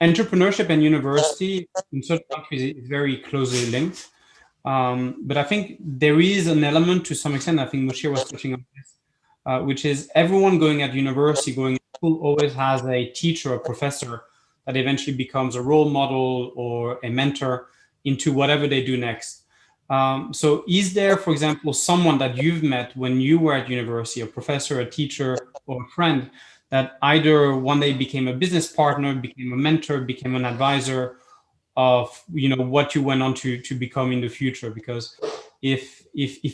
entrepreneurship and university in certain countries is very closely linked. But I think there is an element to some extent, I think Musheer was touching on this, which is everyone going at university, going to school always has a teacher, a professor that eventually becomes a role model or a mentor into whatever they do next. So is there, for example, someone that you've met when you were at university, a professor, a teacher, or a friend that either one day became a business partner, became a mentor, became an advisor of what you went on to become in the future? Because if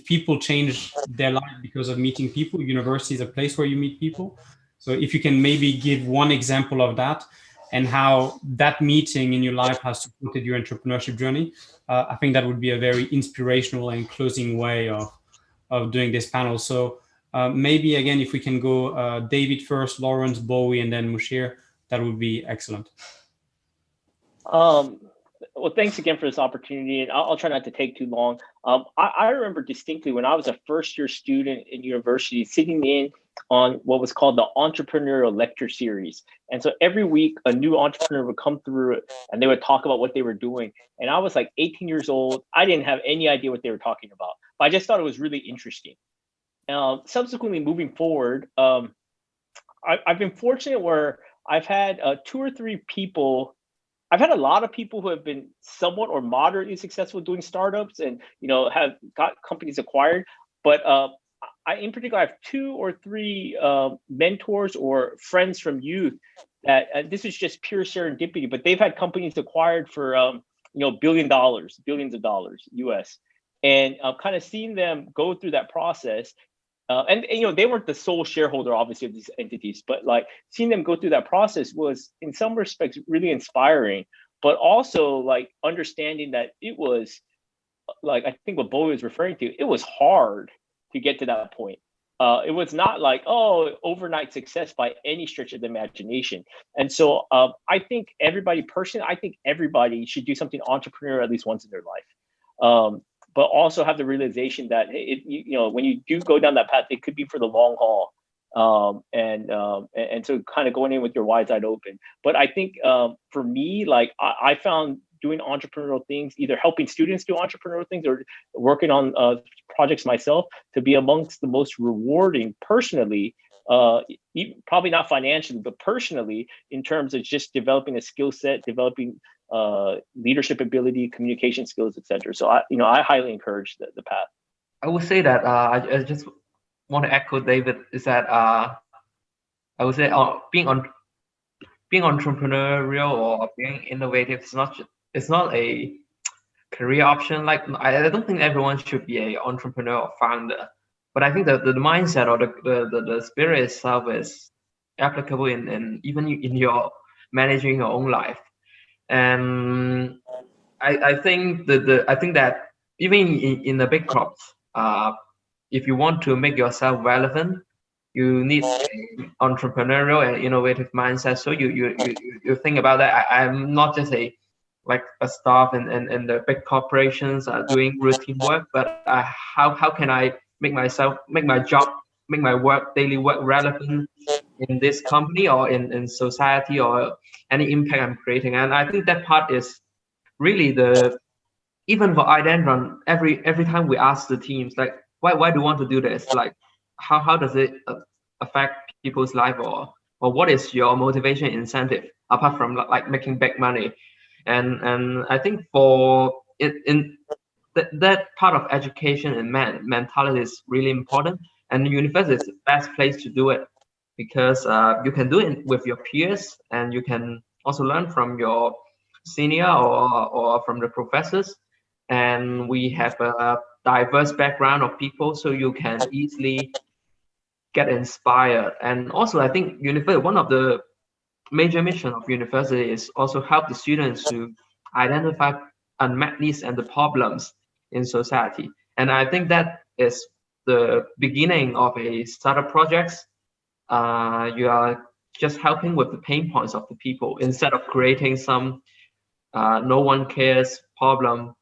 people change their life because of meeting people, university is a place where you meet people. So if you can maybe give one example of that and how that meeting in your life has supported your entrepreneurship journey, I think that would be a very inspirational and closing way of doing this panel. So maybe again, if we can go David first, Laurence, Bowie, and then Musheer, that would be excellent. Well, thanks again for this opportunity, and I'll try not to take too long. I remember distinctly when I was a first-year student in university, sitting in on what was called the Entrepreneurial Lecture Series. And so every week, a new entrepreneur would come through it, and they would talk about what they were doing. And I was like 18 years old. I didn't have any idea what they were talking about, but I just thought it was really interesting. Subsequently, moving forward, I've been fortunate where I've had 2 or 3 people. I've had a lot of people who have been somewhat or moderately successful doing startups and have got companies acquired. But I, in particular, I have 2 or 3 mentors or friends from youth that this is just pure serendipity. But they've had companies acquired for billions of dollars US, and kind of seeing them go through that process. And they weren't the sole shareholder, obviously, of these entities, but like seeing them go through that process was, in some respects, really inspiring. But also, like, understanding that it was, like, I think what Bowie was referring to, it was hard to get to that point. It was not like, overnight success by any stretch of the imagination. And so I think everybody should do something entrepreneurial at least once in their life. But also have the realization that when you do go down that path, it could be for the long haul, and so kind of going in with your wide eyes open. But I think for me, like I found doing entrepreneurial things, either helping students do entrepreneurial things or working on projects myself, to be amongst the most rewarding personally. Probably not financially, but personally, in terms of just developing a skill set, developing leadership ability, communication skills, etc. So I highly encourage the path. I would say that I just want to echo David, is that I would say being entrepreneurial or being innovative it's not a career option. Like I don't think everyone should be an entrepreneur or founder, but I think that the mindset or the spirit itself is applicable in even in your managing your own life. And I think that even in the big crops, if you want to make yourself relevant, you need an entrepreneurial and innovative mindset. So you think about that. I'm not just a staff and the big corporations are doing routine work, but how can I make my job, make my daily work relevant in this company or in society, or any impact I'm creating? And I think that part is really even for iDendron, every time we ask the teams, like, why do you want to do this? Like, how does it affect people's life, or what is your motivation incentive apart from like making big money? And I think for it in that part of education and mentality is really important, and the university is the best place to do it, because you can do it with your peers, and you can also learn from your senior or from the professors. And we have a diverse background of people, so you can easily get inspired. And also, I think university, one of the major mission of university is also help the students to identify unmet needs and the problems in society. And I think that is the beginning of a startup projects. You are just helping with the pain points of the people instead of creating some no one cares problem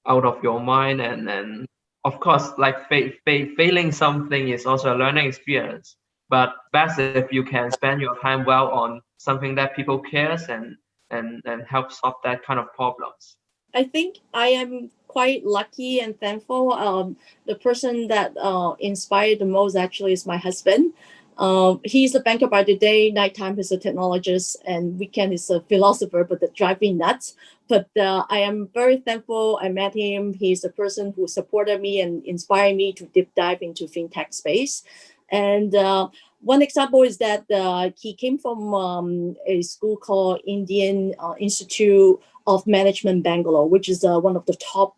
out of your mind. And of course, like failing something is also a learning experience, but best if you can spend your time well on something that people cares, and and help solve that kind of problems? I think I am quite lucky and thankful. The person that inspired the most actually is my husband. He's a banker by the day, nighttime he's a technologist, and weekend he's a philosopher, but that drive me nuts. But I am very thankful I met him. He's the person who supported me and inspired me to deep dive into fintech space. And one example is that he came from a school called Indian Institute of Management Bangalore, which is one of the top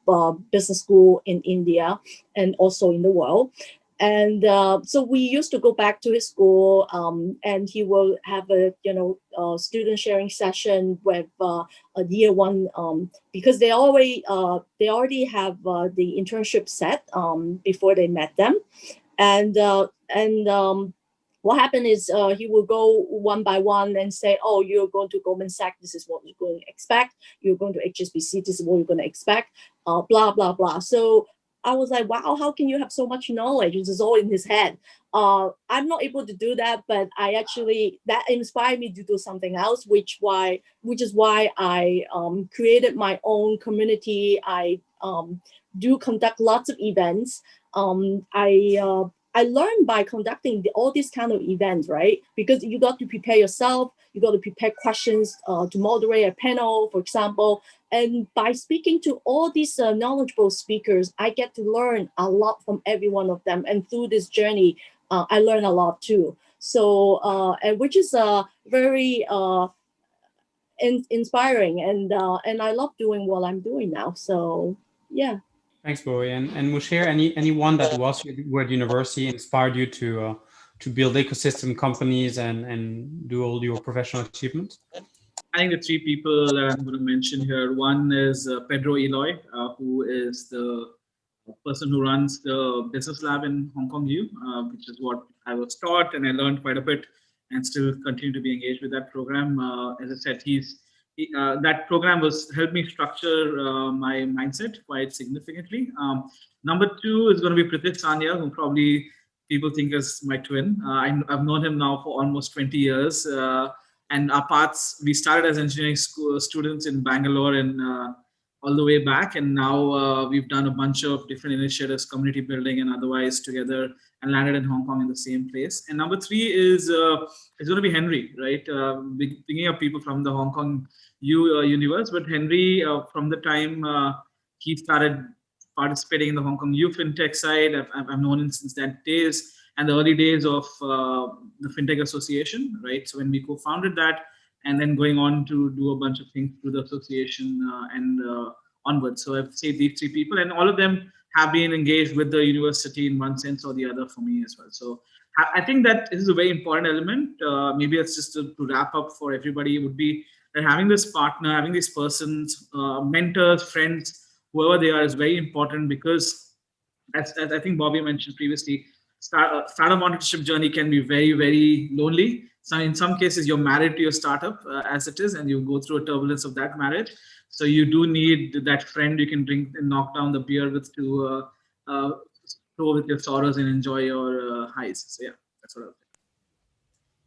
business school in India and also in the world. And so we used to go back to his school, and he will have a student sharing session with a year one, because they already have the internship set before they met them, and what happened is he will go one by one and say, oh, you're going to Goldman Sachs, this is what you're going to expect. You're going to HSBC, this is what you're going to expect, blah, blah, blah. So I was like, wow, how can you have so much knowledge? This is all in his head. I'm not able to do that, but that inspired me to do something else, which is why I created my own community. I do conduct lots of events. I learned by conducting all these kind of events, right? Because you got to prepare yourself, you got to prepare questions to moderate a panel, for example. And by speaking to all these knowledgeable speakers, I get to learn a lot from every one of them. And through this journey, I learn a lot too. So, and which is very inspiring, and I love doing what I'm doing now. So, yeah. Thanks, Bowie. And Musheer, anyone that was at university inspired you to build ecosystem companies and do all your professional achievements? I think the three people that I'm going to mention here. One is Pedro Eloy, who is the person who runs the business lab in Hong Kong U, which is what I was taught, and I learned quite a bit and still continue to be engaged with that program. As I said, that program helped me structure my mindset quite significantly. Number two is going to be Prithik Sanya, who probably people think is my twin. I've known him now for almost 20 years. And our paths, we started as engineering school students in Bangalore and all the way back. And now we've done a bunch of different initiatives, community building and otherwise together, and landed in Hong Kong in the same place. And number three is going to be Henry, right? Thinking of people from the Hong Kong universe, but Henry, from the time he started participating in the Hong Kong U FinTech side, I've known him since that days, and the early days of the FinTech Association, right? So when we co-founded that, and then going on to do a bunch of things through the association and onwards. So I've said these three people, and all of them have been engaged with the university in one sense or the other for me as well. So I think that this is a very important element. Maybe it's just to wrap up for everybody, would be that having this partner, having these persons, mentors, friends, whoever they are, is very important, because as I think Bobby mentioned previously, startup entrepreneurship journey can be very, very lonely. So in some cases, you're married to your startup as it is, and you go through a turbulence of that marriage. So you do need that friend you can drink and knock down the beer with to throw with your sorrows and enjoy your highs. So yeah, that's what I would say.